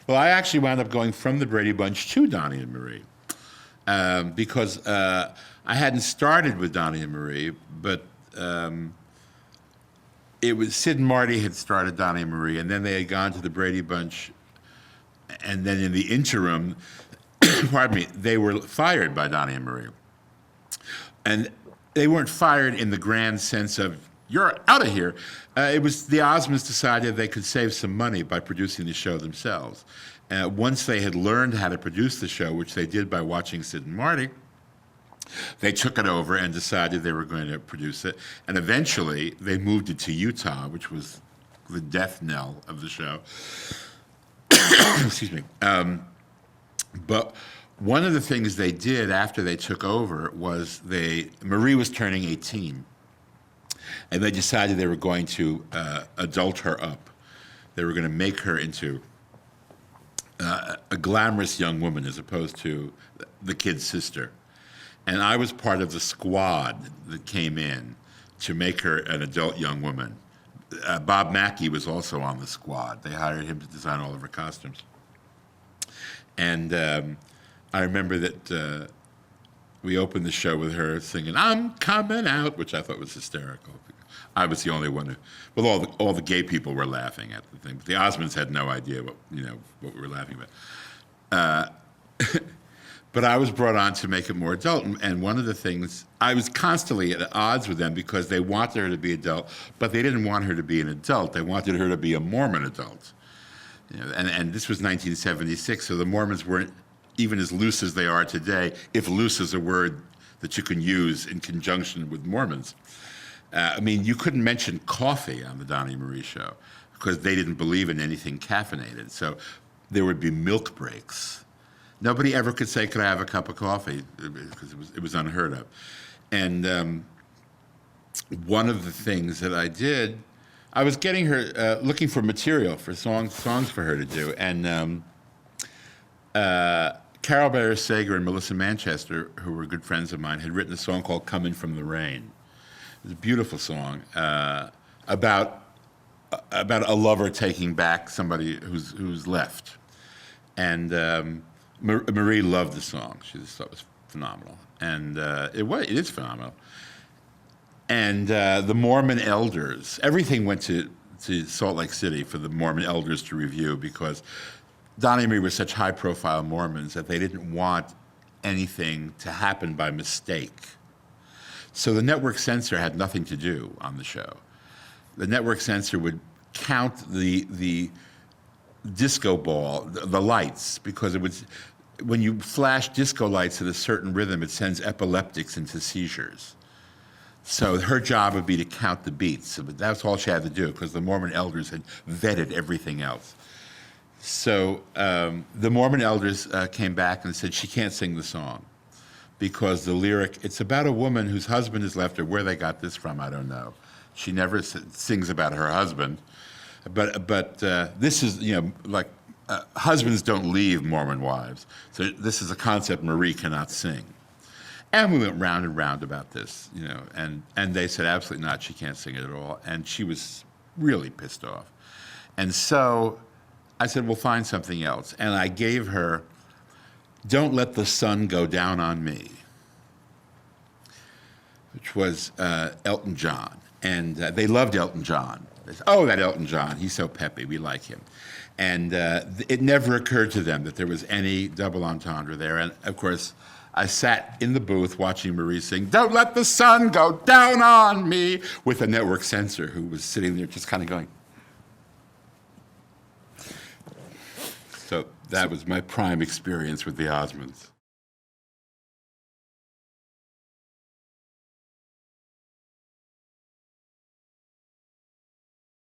Well, I actually wound up going from the Brady Bunch to Donny and Marie because I hadn't started with Donny and Marie, but it was Sid and Marty had started Donny and Marie, and then they had gone to the Brady Bunch, and then in the interim, pardon me, they were fired by Donny and Marie. And they weren't fired in the grand sense of, you're out of here. It was the Osmonds decided they could save some money by producing the show themselves. Once they had learned how to produce the show, which they did by watching Sid and Marty, they took it over and decided they were going to produce it. And eventually, they moved it to Utah, which was the death knell of the show. Excuse me. But one of the things they did after they took over was Marie was turning 18. And they decided they were going to adult her up. They were going to make her into a glamorous young woman as opposed to the kid's sister. And I was part of the squad that came in to make her an adult young woman. Bob Mackey was also on the squad. They hired him to design all of her costumes. And I remember that we opened the show with her singing, "I'm coming out," which I thought was hysterical. I was the only one who, well, all the gay people were laughing at the thing. But the Osmonds had no idea what we were laughing about. But I was brought on to make it more adult. And one of the things, I was constantly at odds with them because they wanted her to be adult, but they didn't want her to be an adult. They wanted her to be a Mormon adult. And this was 1976, so the Mormons weren't even as loose as they are today, if loose is a word that you can use in conjunction with Mormons. I mean, you couldn't mention coffee on the Donny and Marie show because they didn't believe in anything caffeinated. So there would be milk breaks. Nobody ever could say, "Could I have a cup of coffee?" Because it was unheard of. And one of the things that I did, I was getting her, looking for material for songs for her to do. And Carol Bayer Sager and Melissa Manchester, who were good friends of mine, had written a song called "Coming from the Rain." It was a beautiful song about a lover taking back somebody who's left. And Marie loved the song. She just thought it was phenomenal. And it is phenomenal. And the Mormon elders, everything went to Salt Lake City for the Mormon elders to review because Donny and Marie were such high-profile Mormons that they didn't want anything to happen by mistake. So the network censor had nothing to do on the show. The network censor would count the disco ball, the lights, because it was, when you flash disco lights at a certain rhythm, it sends epileptics into seizures. So her job would be to count the beats. But that's all she had to do because the Mormon elders had vetted everything else. So the Mormon elders came back and said she can't sing the song because the lyric, it's about a woman whose husband has left her. Where they got this from, I don't know. She never sings about her husband. But this is, like husbands don't leave Mormon wives. So this is a concept Marie cannot sing. And we went round and round about this, and they said absolutely not, she can't sing it at all. And she was really pissed off. And so I said, we'll find something else. And I gave her "Don't Let the Sun Go Down on Me," which was Elton John. And they loved Elton John. They said, "Oh, that Elton John, he's so peppy, we like him." And it never occurred to them that there was any double entendre there. And of course, I sat in the booth watching Marie sing "Don't Let the Sun Go Down on Me" with a network censor who was sitting there just kind of going. So that was my prime experience with the Osmonds.